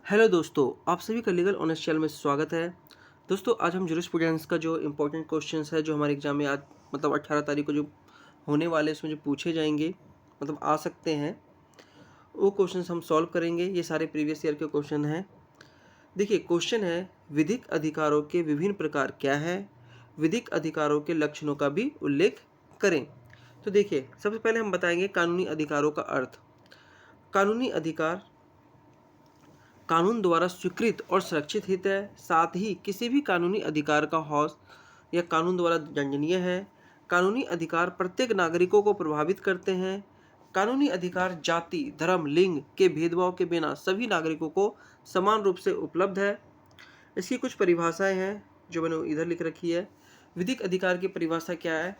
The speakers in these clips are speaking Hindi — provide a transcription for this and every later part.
हेलो दोस्तों, आप सभी का लीगल ऑनेस्ट चैनल में स्वागत है। दोस्तों, आज हम जूरिस्प्रूडेंस का जो इम्पोर्टेंट क्वेश्चंस है जो हमारे एग्जाम में आज 18 तारीख को जो होने वाले हैं उसमें जो पूछे जाएंगे आ सकते हैं, वो क्वेश्चंस हम सॉल्व करेंगे। ये सारे प्रीवियस ईयर के क्वेश्चन हैं। देखिए, क्वेश्चन है विधिक अधिकारों के विभिन्न प्रकार क्या है, विधिक अधिकारों के लक्षणों का भी उल्लेख करें। तो देखिए, सबसे पहले हम बताएंगे कानूनी अधिकारों का अर्थ। कानूनी अधिकार कानून द्वारा स्वीकृत और सुरक्षित हित है, साथ ही किसी भी कानूनी अधिकार का हौस या कानून द्वारा दंडनीय है। कानूनी अधिकार प्रत्येक नागरिकों को प्रभावित करते हैं। कानूनी अधिकार जाति, धर्म, लिंग के भेदभाव के बिना सभी नागरिकों को समान रूप से उपलब्ध है। इसकी कुछ परिभाषाएं हैं जो मैंने इधर लिख रखी है। विधिक अधिकार की परिभाषा क्या है?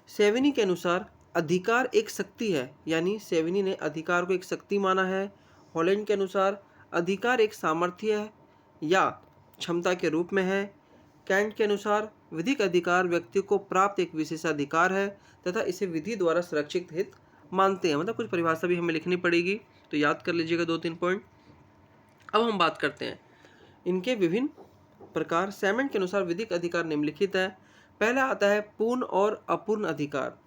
सेविनी के अनुसार अधिकार एक शक्ति है, यानी सेविनी ने अधिकार को एक शक्ति माना है। हॉलैंड के अनुसार अधिकार एक सामर्थ्य है या क्षमता के रूप में है। कैंट के अनुसार विधिक अधिकार व्यक्ति को प्राप्त एक विशेषाधिकार है तथा इसे विधि द्वारा सुरक्षित हित मानते हैं। कुछ परिभाषा भी हमें लिखनी पड़ेगी, तो याद कर लीजिएगा 2-3 पॉइंट। अब हम बात करते हैं इनके विभिन्न प्रकार। सैमंड के अनुसार विधिक अधिकार निम्नलिखित है। पहला आता है पूर्ण और अपूर्ण अधिकार।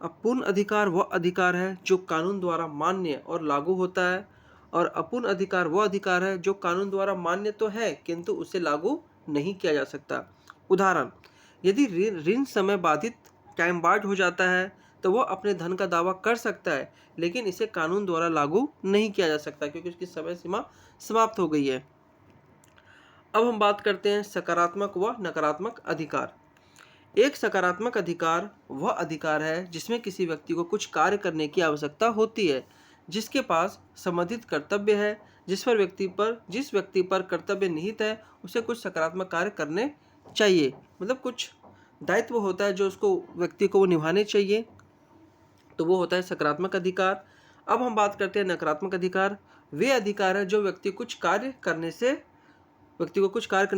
अब पूर्ण अधिकार वह अधिकार है जो कानून द्वारा मान्य और लागू होता है, और अपूर्ण अधिकार वह अधिकार है जो कानून द्वारा मान्य तो है किंतु उसे लागू नहीं किया जा सकता। उदाहरण, यदि ऋण समय बाधित टाइम बार्ड हो जाता है तो वह अपने धन का दावा कर सकता है, लेकिन इसे कानून द्वारा लागू नहीं किया जा सकता क्योंकि उसकी समय सीमा समाप्त हो गई है। अब हम बात करते हैं सकारात्मक व नकारात्मक अधिकार। एक सकारात्मक अधिकार वह अधिकार है जिसमें किसी व्यक्ति को कुछ कार्य करने की आवश्यकता होती है, जिसके पास संबंधित कर्तव्य है, जिस व्यक्ति पर कर्तव्य निहित है उसे कुछ सकारात्मक कार्य करने चाहिए। कुछ दायित्व होता है जो उसको व्यक्ति को वो निभाने चाहिए, तो वो होता है सकारात्मक अधिकार। अब हम बात करते हैं नकारात्मक अधिकार। वे अधिकार है जो व्यक्ति को कुछ कार्य करने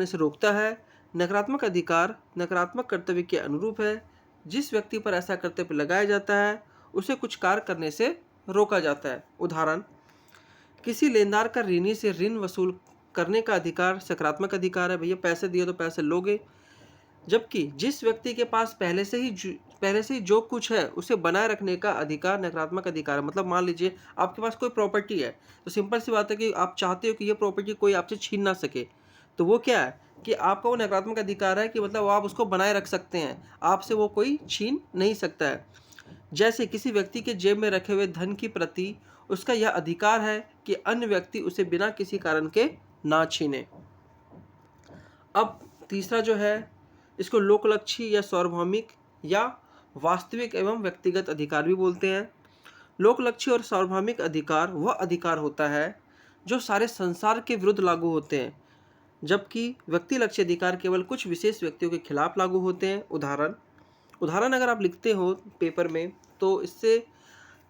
से रोकता है। नकारात्मक अधिकार नकारात्मक कर्तव्य के अनुरूप है। जिस व्यक्ति पर ऐसा कर्तव्य लगाया जाता है उसे कुछ कार्य करने से रोका जाता है। उदाहरण, किसी लेनदार का ऋणी से ऋण वसूल करने का अधिकार सकारात्मक अधिकार है, भैया पैसे दिए तो पैसे लोगे। जबकि जिस व्यक्ति के पास पहले से ही जो कुछ है उसे बनाए रखने का अधिकार नकारात्मक अधिकार है। मान लीजिए आपके पास कोई प्रॉपर्टी है, तो सिंपल सी बात है कि आप चाहते हो कि ये प्रॉपर्टी कोई आपसे छीन ना सके, तो वो क्या है कि आपका वो नकारात्मक अधिकार है कि आप उसको बनाए रख सकते हैं, आपसे वो कोई छीन नहीं सकता है। जैसे किसी व्यक्ति के जेब में रखे हुए धन की प्रति उसका यह अधिकार है कि अन्य व्यक्ति उसे बिना किसी कारण के ना छीने। अब तीसरा जो है, इसको लोकलक्षी या सार्वभौमिक या वास्तविक एवं व्यक्तिगत अधिकार भी बोलते हैं। लोकलक्षी और सार्वभौमिक अधिकार वह अधिकार होता है जो सारे संसार के विरुद्ध लागू होते हैं, जबकि व्यक्तिलक्षी अधिकार केवल कुछ विशेष व्यक्तियों के खिलाफ लागू होते हैं। उदाहरण अगर आप लिखते हो पेपर में, तो इससे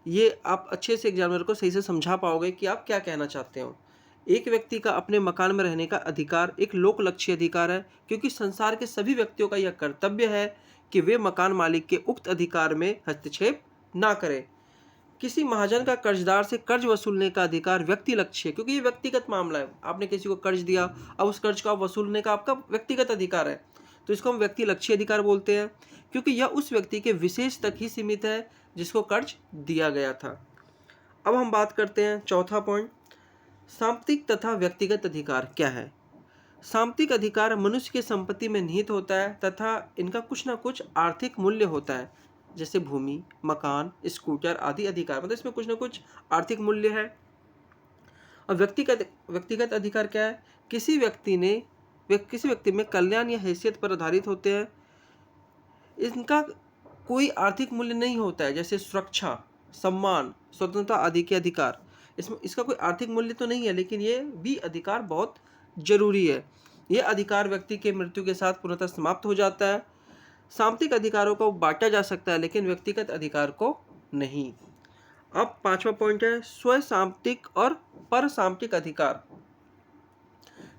ये आप अच्छे से एग्जामिनर को सही से समझा पाओगे कि आप क्या कहना चाहते हो। एक व्यक्ति का अपने मकान में रहने का अधिकार एक लोकलक्षी अधिकार है, क्योंकि संसार के सभी व्यक्तियों का यह कर्तव्य है कि वे मकान मालिक के उक्त अधिकार में हस्तक्षेप ना करें। किसी महाजन का कर्जदार से कर्ज वसूलने का अधिकार व्यक्तिलक्षी है, क्योंकि ये व्यक्तिगत मामला है। आपने किसी को कर्ज दिया, अब उस कर्ज को आप वसूलने का आपका व्यक्तिगत अधिकार है, तो इसको हम व्यक्तिलक्षी अधिकार बोलते हैं, क्योंकि यह उस व्यक्ति के विशेष तक ही सीमित है जिसको कर्ज दिया गया था। अब हम बात करते हैं चौथा पॉइंट, सांपत्तिक तथा व्यक्तिगत अधिकार क्या है। सांपत्तिक अधिकार मनुष्य की संपत्ति में निहित होता है तथा इनका कुछ ना कुछ आर्थिक मूल्य होता है, जैसे भूमि, मकान, स्कूटर आदि अधिकार, इसमें कुछ ना कुछ आर्थिक मूल्य है। और व्यक्तिगत अधिकार क्या है? किसी व्यक्ति में कल्याण या हैसियत पर आधारित होते हैं। इनका कोई आर्थिक मूल्य नहीं होता है, जैसे सुरक्षा, सम्मान, स्वतंत्रता आदि के अधिकार। इसका कोई आर्थिक मूल्य तो नहीं है, लेकिन ये भी अधिकार बहुत जरूरी है। ये अधिकार व्यक्ति के मृत्यु के साथ पूर्णतः समाप्त हो जाता है। सांपत्तिक अधिकारों को बांटा जा सकता है, लेकिन व्यक्तिगत अधिकार को नहीं। अब पांचवा पॉइंट है स्व सांपत्तिक और पर सांपत्तिक अधिकार।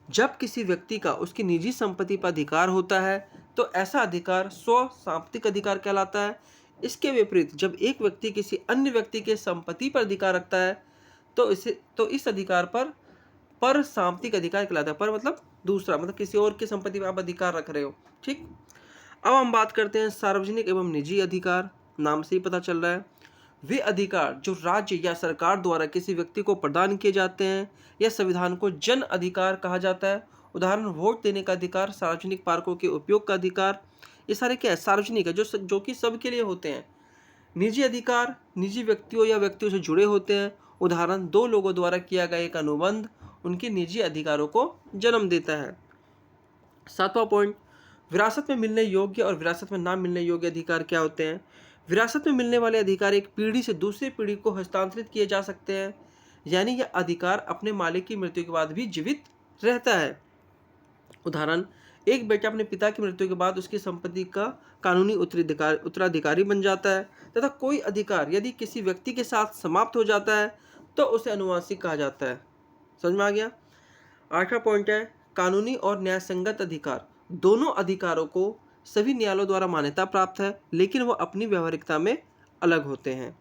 जब किसी व्यक्ति का उसकी निजी संपत्ति पर अधिकार होता है तो ऐसा अधिकार स्व सांपत्तिक अधिकार कहलाता है। इसके विपरीत जब एक व्यक्ति किसी अन्य व्यक्ति के संपत्ति पर अधिकार रखता है तो इस अधिकार पर पर सांपत्तिक अधिकार कहलाता है। पर मतलब दूसरा, मतलब किसी और की संपत्ति पर आप अधिकार रख रहे हो। ठीक, अब हम बात करते हैं सार्वजनिक एवं निजी अधिकार। नाम से ही पता चल रहा है, वे अधिकार जो राज्य या सरकार द्वारा किसी व्यक्ति को प्रदान किए जाते हैं या संविधान को जन अधिकार कहा जाता है। उदाहरण, वोट देने का अधिकार, सार्वजनिक पार्कों के उपयोग का अधिकार। ये सारे क्या है, सार्वजनिक है, जो कि सबके लिए होते हैं। निजी अधिकार निजी व्यक्तियों या व्यक्तियों से जुड़े होते हैं। उदाहरण, दो लोगों द्वारा किया गया एक अनुबंध उनके निजी अधिकारों को जन्म देता है। 7वां पॉइंट, विरासत में मिलने योग्य और विरासत में ना मिलने योग्य अधिकार क्या होते हैं। विरासत में मिलने वाले अधिकार एक पीढ़ी से दूसरी पीढ़ी को हस्तांतरित किए जा सकते हैं, यानी यह अधिकार अपने मालिक की मृत्यु के बाद भी जीवित रहता है। उदाहरण, एक बेटा अपने पिता की मृत्यु के बाद उसकी संपत्ति का कानूनी उत्तराधिकारी बन जाता है, तथा कोई अधिकार यदि किसी व्यक्ति के साथ समाप्त हो जाता है तो उसे अनुवांशिक कहा जाता है। समझ में आ गया। 8वां पॉइंट है, कानूनी और न्यायसंगत अधिकार। दोनों अधिकारों को सभी न्यायालयों द्वारा मान्यता प्राप्त है, लेकिन वह अपनी व्यवहारिकता में अलग होते हैं।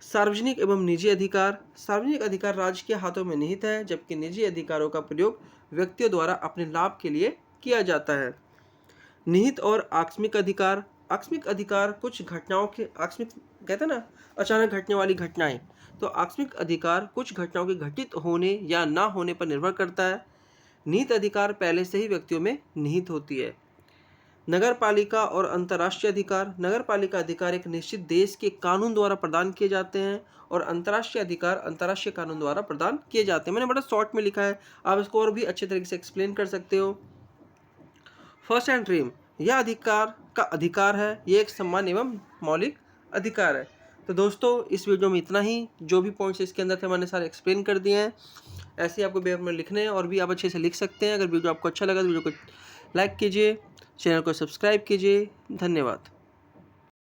सार्वजनिक एवं निजी अधिकार। सार्वजनिक अधिकार राज्य के हाथों में निहित है, जबकि निजी अधिकारों का प्रयोग व्यक्तियों द्वारा अपने लाभ के लिए किया जाता है। निहित और आकस्मिक अधिकार। आकस्मिक अधिकार कुछ घटनाओं के, आकस्मिक कहते हैं ना अचानक घटने वाली घटनाएं, तो आकस्मिक अधिकार कुछ घटनाओं के घटित होने या ना होने पर निर्भर करता है। निहित अधिकार पहले से ही व्यक्तियों में निहित होती है। नगर पालिका और अंतर्राष्ट्रीय अधिकार। नगर पालिका अधिकार एक निश्चित देश के कानून द्वारा प्रदान किए जाते हैं और अंतर्राष्ट्रीय अधिकार अंतर्राष्ट्रीय कानून द्वारा प्रदान किए जाते हैं। मैंने बड़ा शॉर्ट में लिखा है, आप इसको और भी अच्छे तरीके से एक्सप्लेन कर सकते हो। फर्स्ट एंड ड्रीम, यह अधिकार का अधिकार है, यह एक सम्मान एवं मौलिक अधिकार है। तो दोस्तों इस वीडियो में इतना ही, जो भी पॉइंट्स इसके अंदर थे मैंने सारे एक्सप्लेन कर दिए हैं। ऐसे ही आपको पेपर में लिखने हैं और भी आप अच्छे से लिख सकते हैं। अगर वीडियो आपको अच्छा लगा तो वीडियो को लाइक कीजिए, चैनल को सब्सक्राइब कीजिए। धन्यवाद।